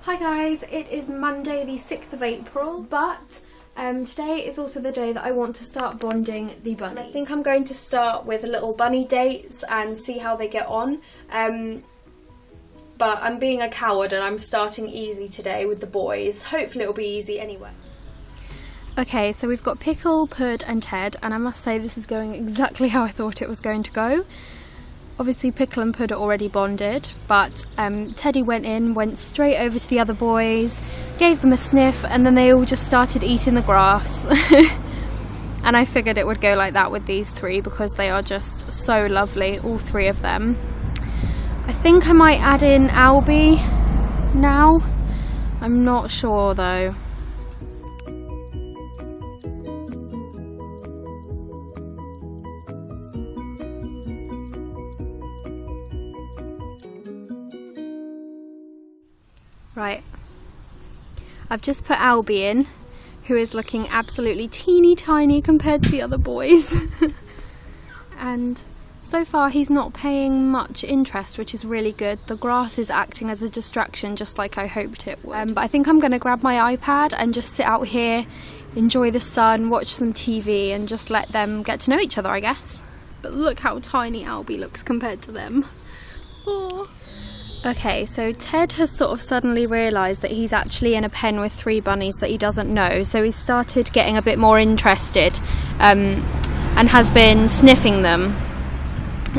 Hi guys, it is Monday the 6th of April, but today is also the day that I want to start bonding the bunnies. I think I'm going to start with little bunny dates and see how they get on, but I'm being a coward and I'm starting easy today with the boys. Hopefully it'll be easy anyway. Okay, so we've got Pickle, Pud and Ted, and I must say this is going exactly how I thought it was going to go. Obviously Pickle and Pud are already bonded, but Teddy went straight over to the other boys, gave them a sniff, and then they all just started eating the grass. And I figured it would go like that with these three because they are just so lovely, all three of them. I think I might add in Albie now. I'm not sure though. Right, I've just put Albie in, who is looking absolutely teeny tiny compared to the other boys. And so far he's not paying much interest, which is really good. The grass is acting as a distraction just like I hoped it would. But I think I'm going to grab my iPad and just sit out here, enjoy the sun, watch some TV and just let them get to know each other, I guess. But look how tiny Albie looks compared to them. Oh. Okay, so Ted has sort of suddenly realised that he's actually in a pen with three bunnies that he doesn't know, so he's started getting a bit more interested and has been sniffing them.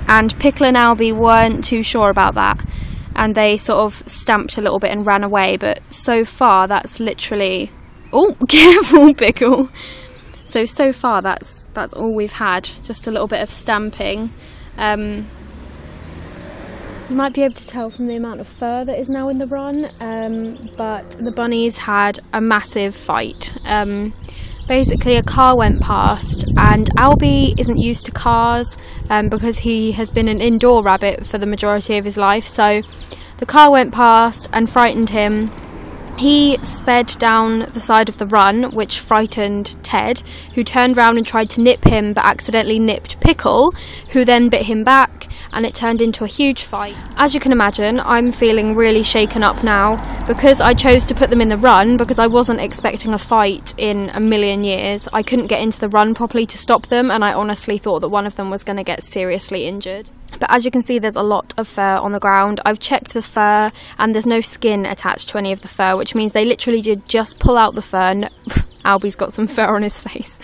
And Pickle and Albie weren't too sure about that, and they sort of stamped a little bit and ran away, but so far that's literally... Oh, careful Pickle! So far that's all we've had, just a little bit of stamping. You might be able to tell from the amount of fur that is now in the run, but the bunnies had a massive fight. Basically a car went past and Albie isn't used to cars because he has been an indoor rabbit for the majority of his life, so the car went past and frightened him. He sped down the side of the run, which frightened Ted, who turned round and tried to nip him but accidentally nipped Pickle, who then bit him back, and it turned into a huge fight. As you can imagine, I'm feeling really shaken up now because I chose to put them in the run because I wasn't expecting a fight in a million years. I couldn't get into the run properly to stop them, and I honestly thought that one of them was going to get seriously injured. But as you can see, there's a lot of fur on the ground. I've checked the fur and there's no skin attached to any of the fur, which means they literally did just pull out the fur. No, Albie's got some fur on his face.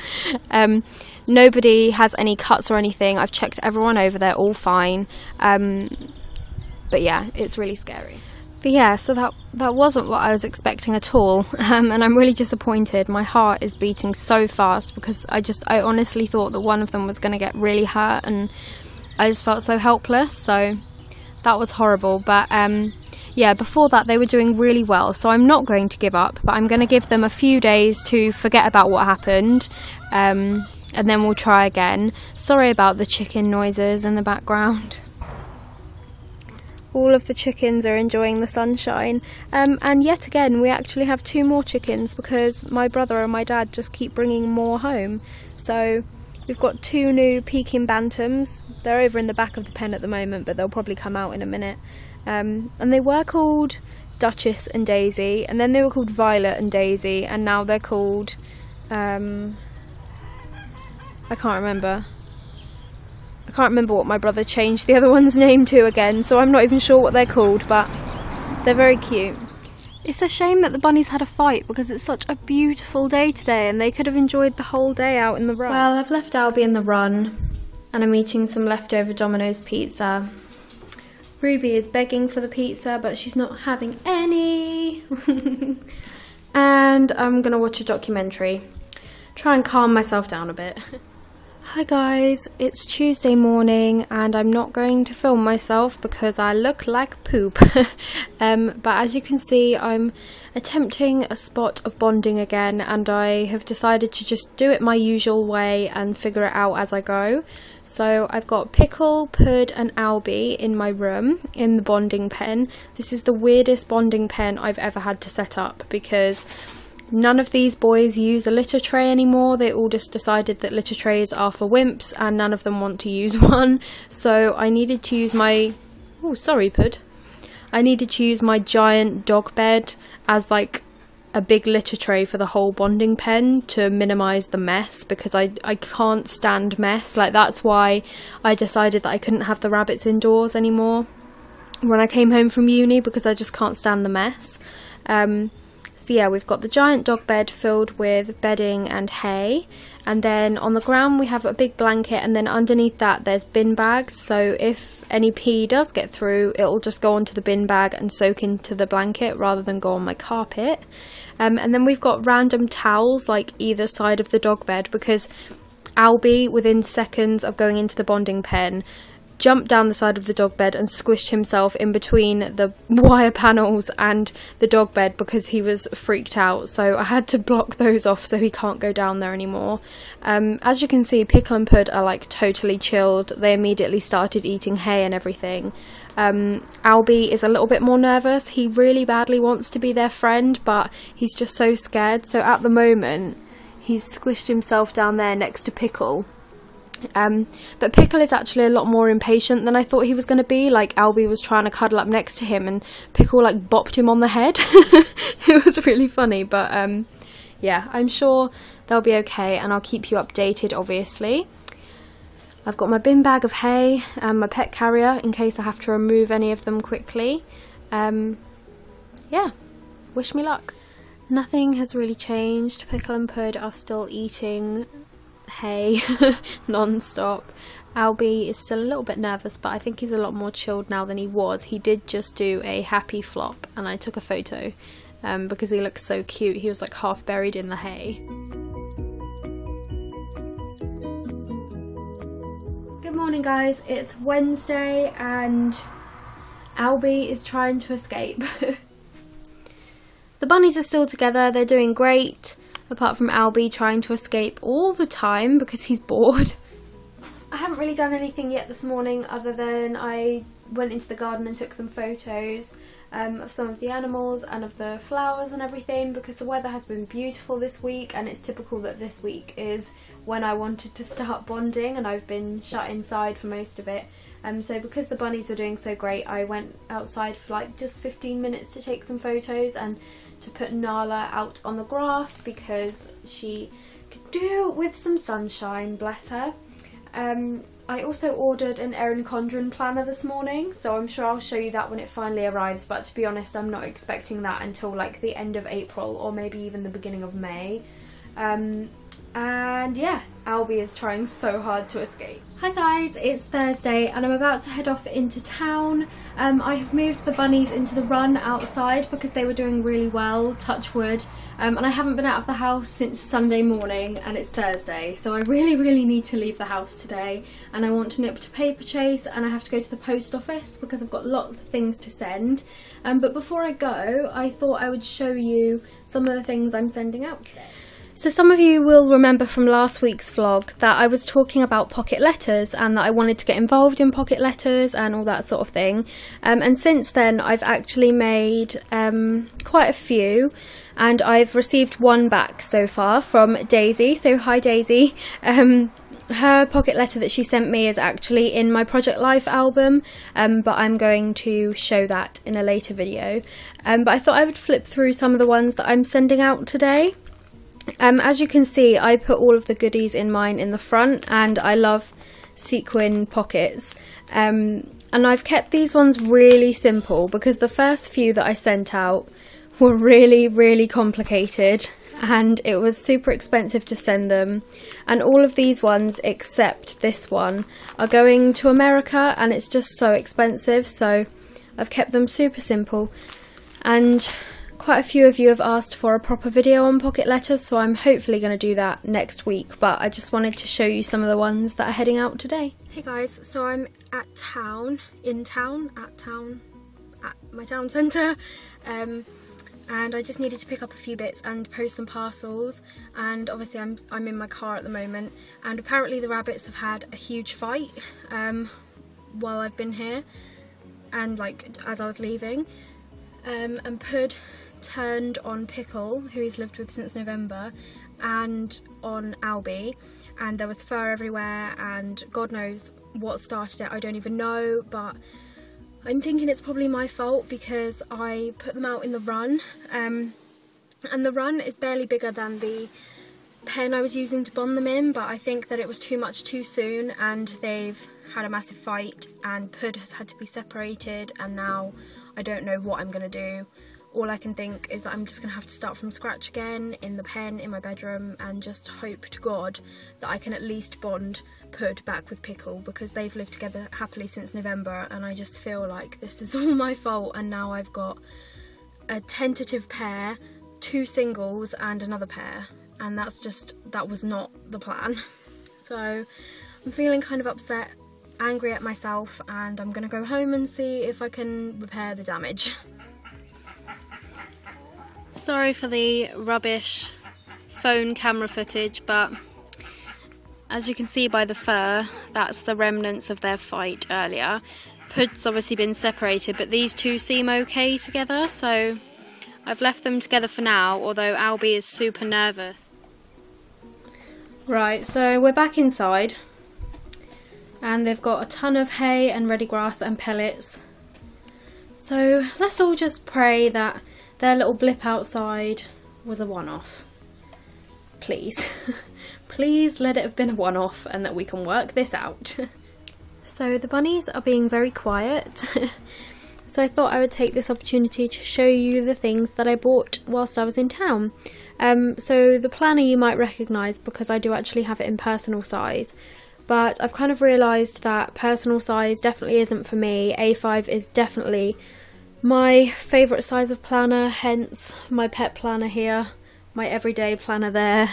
Nobody has any cuts or anything. I've checked everyone over, they're all fine. But yeah, it's really scary. But yeah, so that wasn't what I was expecting at all, and I'm really disappointed. My heart is beating so fast because I honestly thought that one of them was going to get really hurt, and I just felt so helpless, so that was horrible. But yeah, before that they were doing really well, so I'm not going to give up, but I'm going to give them a few days to forget about what happened. And then we'll try again. Sorry about the chicken noises in the background. All of the chickens are enjoying the sunshine. And yet again, we actually have two more chickens because my brother and my dad just keep bringing more home. So we've got two new Peking bantams. They're over in the back of the pen at the moment, but they'll probably come out in a minute. And they were called Duchess and Daisy, and then they were called Violet and Daisy, and now they're called... I can't remember what my brother changed the other one's name to again, so I'm not even sure what they're called, but they're very cute. It's a shame that the bunnies had a fight because it's such a beautiful day today and they could have enjoyed the whole day out in the run. Well, I've left Albie in the run and I'm eating some leftover Domino's pizza. Ruby is begging for the pizza, but she's not having any. And I'm gonna watch a documentary. Try and calm myself down a bit. Hi guys, it's Tuesday morning and I'm not going to film myself because I look like poop. But as you can see, I'm attempting a spot of bonding again, and I have decided to just do it my usual way and figure it out as I go. So I've got Pickle, Pud and Albie in my room in the bonding pen. This is the weirdest bonding pen I've ever had to set up because none of these boys use a litter tray anymore. They all just decided that litter trays are for wimps and none of them want to use one. So I needed to use my... Oh, sorry, Pud. I needed to use my giant dog bed as like a big litter tray for the whole bonding pen to minimise the mess, because I can't stand mess. Like, that's why I decided that I couldn't have the rabbits indoors anymore when I came home from uni, because I just can't stand the mess. So yeah, we've got the giant dog bed filled with bedding and hay, and then on the ground we have a big blanket, and then underneath that there's bin bags, so if any pee does get through, it'll just go onto the bin bag and soak into the blanket rather than go on my carpet. And then we've got random towels like either side of the dog bed, because Albie, within seconds of going into the bonding pen, jumped down the side of the dog bed and squished himself in between the wire panels and the dog bed because he was freaked out. So I had to block those off so he can't go down there anymore. As you can see, Pickle and Pud are like totally chilled. They immediately started eating hay and everything. Albie is a little bit more nervous. He really badly wants to be their friend, but he's just so scared. So at the moment, he's squished himself down there next to Pickle. But Pickle is actually a lot more impatient than I thought he was going to be. Like, Albie was trying to cuddle up next to him and Pickle like bopped him on the head. It was really funny, but yeah, I'm sure they'll be okay, and I'll keep you updated, obviously. I've got my bin bag of hay and my pet carrier in case I have to remove any of them quickly. Yeah, wish me luck. Nothing has really changed. Pickle and Pud are still eating hay non-stop. Albie is still a little bit nervous, but I think he's a lot more chilled now than he was. He did just do a happy flop, and I took a photo because he looks so cute. He was like half buried in the hay. Good morning, guys. It's Wednesday and Albie is trying to escape. The bunnies are still together. They're doing great, apart from Albie trying to escape all the time because he's bored. I haven't really done anything yet this morning other than I went into the garden and took some photos of some of the animals and of the flowers and everything, because the weather has been beautiful this week, and it's typical that this week is when I wanted to start bonding, and I've been shut inside for most of it. So because the bunnies were doing so great, I went outside for like just 15 minutes to take some photos and to put Nala out on the grass because she could do with some sunshine, bless her. I also ordered an Erin Condren planner this morning, so I'm sure I'll show you that when it finally arrives, but to be honest, I'm not expecting that until like the end of April or maybe even the beginning of May. And yeah, Albie is trying so hard to escape. Hi guys, it's Thursday and I'm about to head off into town. I have moved the bunnies into the run outside because they were doing really well, touch wood, and I haven't been out of the house since Sunday morning and it's Thursday, so I really need to leave the house today, and I want to nip to Paper Chase and I have to go to the post office because I've got lots of things to send. But before I go, I thought I would show you some of the things I'm sending out today. So some of you will remember from last week's vlog that I was talking about pocket letters and that I wanted to get involved in pocket letters and all that sort of thing. And since then I've actually made quite a few, and I've received one back so far from Daisy. So hi Daisy. Her pocket letter that she sent me is actually in my Project Life album, but I'm going to show that in a later video. But I thought I would flip through some of the ones that I'm sending out today. As you can see, I put all of the goodies in mine in the front, and I love sequin pockets. And I've kept these ones really simple because the first few that I sent out were really complicated and it was super expensive to send them. And all of these ones except this one are going to America and it's just so expensive, so I've kept them super simple. And quite a few of you have asked for a proper video on pocket letters, so I'm hopefully going to do that next week, but I just wanted to show you some of the ones that are heading out today. Hey guys, so I'm at my town centre, and I just needed to pick up a few bits and post some parcels, and obviously I'm in my car at the moment, and apparently the rabbits have had a huge fight while I've been here, and like as I was leaving, and Pud turned on Pickle, who he's lived with since November, and on Albie, and there was fur everywhere and God knows what started it, I don't even know, but I'm thinking it's probably my fault because I put them out in the run, and the run is barely bigger than the pen I was using to bond them in, but I think that it was too much too soon and they've had a massive fight and Pud has had to be separated, and now I don't know what I'm going to do. All I can think is that I'm just going to have to start from scratch again in the pen in my bedroom and just hope to God that I can at least bond Pud back with Pickle, because they've lived together happily since November and I just feel like this is all my fault, and now I've got a tentative pair, 2 singles and another pair, and that was not the plan. So I'm feeling kind of upset, angry at myself, and I'm gonna go home and see if I can repair the damage. Sorry for the rubbish phone camera footage, but as you can see by the fur, that's the remnants of their fight earlier. Pud's obviously been separated, but these two seem okay together, so I've left them together for now, although Albie is super nervous. Right, so we're back inside and they've got a ton of hay and ready grass and pellets. So let's all just pray that their little blip outside was a one-off. Please. Please let it have been a one-off and that we can work this out. So the bunnies are being very quiet. So I thought I would take this opportunity to show you the things that I bought whilst I was in town. So the planner you might recognise because I do actually have it in personal size, but I've kind of realised that personal size definitely isn't for me. A5 is definitely my favourite size of planner, hence my pet planner here, my everyday planner there.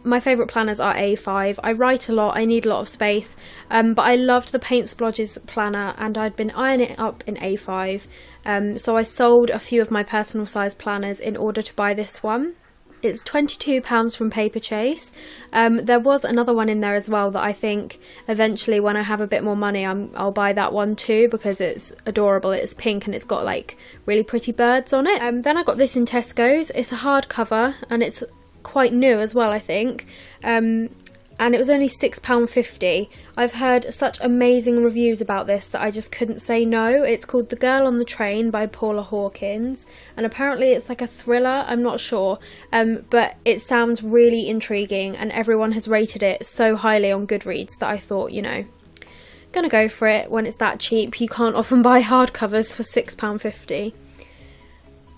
My favourite planners are A5. I write a lot, I need a lot of space, but I loved the Paint Splodges planner and I'd been eyeing it up in A5, so I sold a few of my personal size planners in order to buy this one. It's £22 from Paper Chase. There was another one in there as well that I think eventually when I have a bit more money I'll buy that one too, because it's adorable. It's pink and it's got like really pretty birds on it. Then I got this in Tesco's. It's a hardcover and it's quite new as well, I think, and it was only £6.50. I've heard such amazing reviews about this that I just couldn't say no. It's called The Girl on the Train by Paula Hawkins, and apparently it's like a thriller, I'm not sure, but it sounds really intriguing and everyone has rated it so highly on Goodreads that I thought, you know, gonna go for it when it's that cheap. You can't often buy hardcovers for £6.50.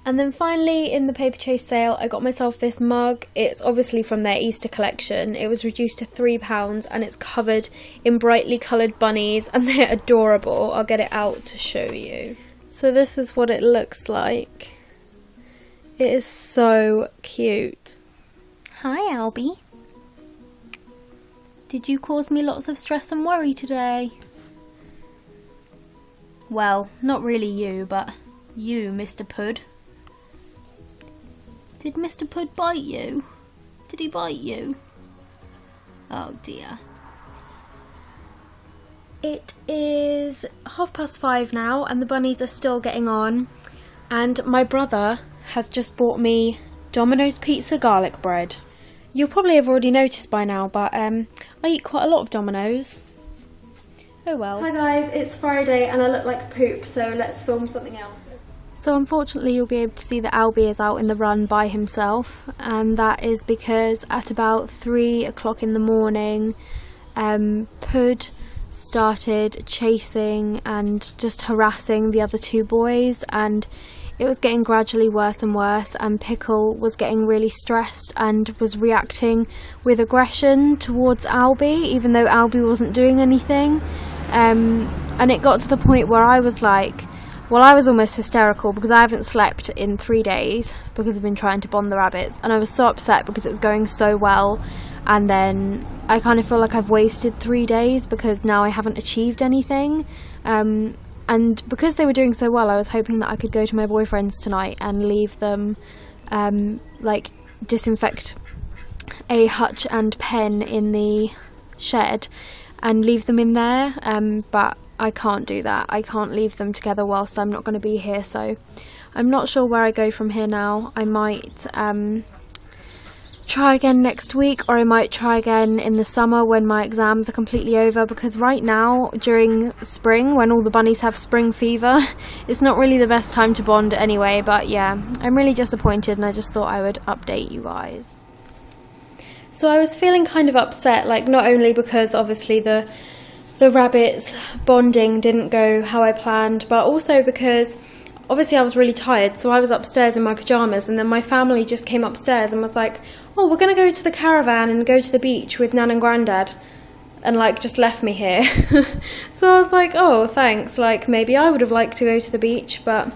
And then finally, in the Paper Chase sale, I got myself this mug. It's obviously from their Easter collection. It was reduced to £3 and it's covered in brightly coloured bunnies and they're adorable. I'll get it out to show you. So this is what it looks like. It is so cute. Hi, Albie. Did you cause me lots of stress and worry today? Well, not really you, but you, Mr. Pud. Did Mr. Pud bite you? Did he bite you? Oh dear. It is 5:30 now and the bunnies are still getting on, and my brother has just bought me Domino's pizza garlic bread. You'll probably have already noticed by now, but I eat quite a lot of Domino's. Oh well. Hi guys, it's Friday and I look like poop, so let's film something else. So unfortunately you'll be able to see that Albie is out in the run by himself, and that is because at about 3 o'clock in the morning Pud started chasing and just harassing the other 2 boys, and it was getting gradually worse and worse, and Pickle was getting really stressed and was reacting with aggression towards Albie even though Albie wasn't doing anything, and it got to the point where I was like, well, I was almost hysterical because I haven't slept in 3 days because I've been trying to bond the rabbits, and I was so upset because it was going so well, and then I kind of feel like I've wasted 3 days because now I haven't achieved anything, and because they were doing so well I was hoping that I could go to my boyfriend's tonight and leave them, like disinfect a hutch and pen in the shed and leave them in there, but I can't do that. I can't leave them together whilst I'm not going to be here, so I'm not sure where I go from here now. I might try again next week, or I might try again in the summer when my exams are completely over, because right now during spring when all the bunnies have spring fever it's not really the best time to bond anyway. But yeah, I'm really disappointed and I just thought I would update you guys. So I was feeling kind of upset, like not only because obviously the rabbits bonding didn't go how I planned, but also because obviously I was really tired, so I was upstairs in my pyjamas, and then my family just came upstairs and was like, oh, we're going to go to the caravan and go to the beach with Nan and Grandad, and like just left me here. So I was like, oh, thanks, like maybe I would have liked to go to the beach, but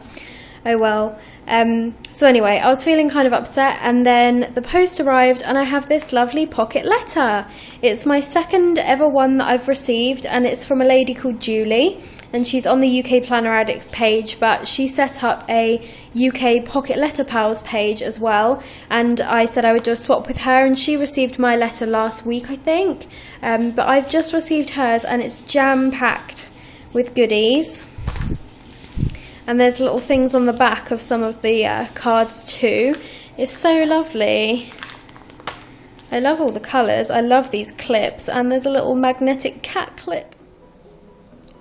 oh well. So anyway, I was feeling kind of upset, and then the post arrived and I have this lovely pocket letter. It's my second ever one that I've received, and it's from a lady called Julie, and she's on the UK Planner Addicts page, but she set up a UK Pocket Letter Pals page as well, and I said I would do a swap with her, and she received my letter last week, I think, but I've just received hers and it's jam-packed with goodies. And there's little things on the back of some of the cards too. It's so lovely. I love all the colours. I love these clips, and there's a little magnetic cat clip.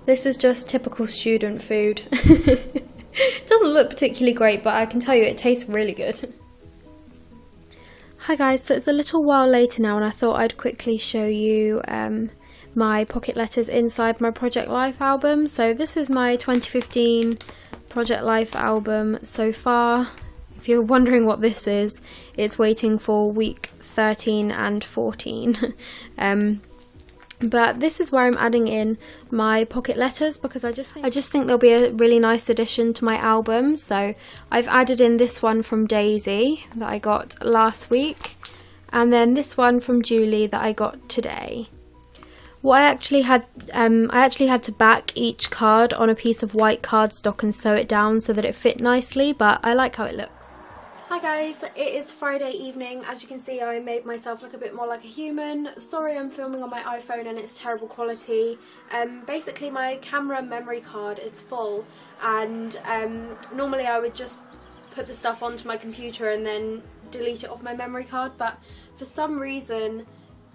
This is just typical student food. It doesn't look particularly great, but I can tell you it tastes really good. Hi guys, so it's a little while later now, and I thought I'd quickly show you my pocket letters inside my Project Life album. So this is my 2015 Project Life album so far. If you're wondering what this is, it's waiting for week 13 and 14. But this is where I'm adding in my pocket letters, because I just think they'll be a really nice addition to my album. So I've added in this one from Daisy that I got last week, and then this one from Julie that I got today. What I actually had to back each card on a piece of white cardstock and sew it down so that it fit nicely, but I like how it looks. Hi guys, it is Friday evening. As you can see, I made myself look a bit more like a human. Sorry I'm filming on my iPhone and it's terrible quality. Basically my camera memory card is full, and normally I would just put the stuff onto my computer and then delete it off my memory card, but for some reason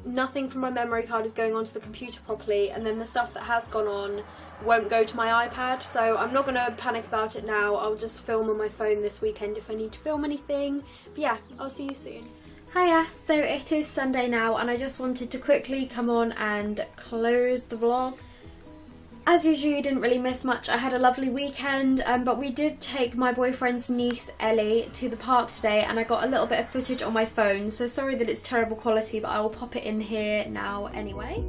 nothing from my memory card is going onto the computer properly, and then the stuff that has gone on won't go to my iPad, so I'm not going to panic about it now. I'll just film on my phone this weekend if I need to film anything. But yeah, I'll see you soon. Hiya, so it is Sunday now, and I just wanted to quickly come on and close the vlog. As usual, you didn't really miss much. I had a lovely weekend, but we did take my boyfriend's niece Ellie to the park today, and I got a little bit of footage on my phone, so sorry that it's terrible quality, but I will pop it in here now anyway.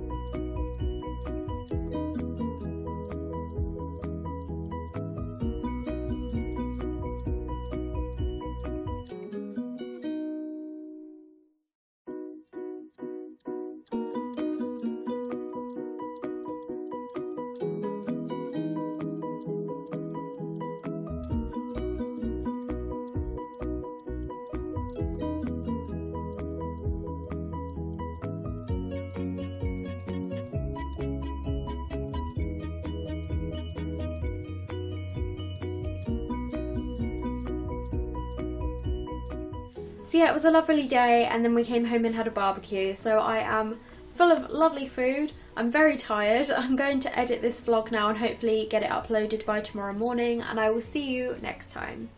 So yeah, it was a lovely day, and then we came home and had a barbecue, so I am full of lovely food. I'm very tired. I'm going to edit this vlog now and hopefully get it uploaded by tomorrow morning, and I will see you next time.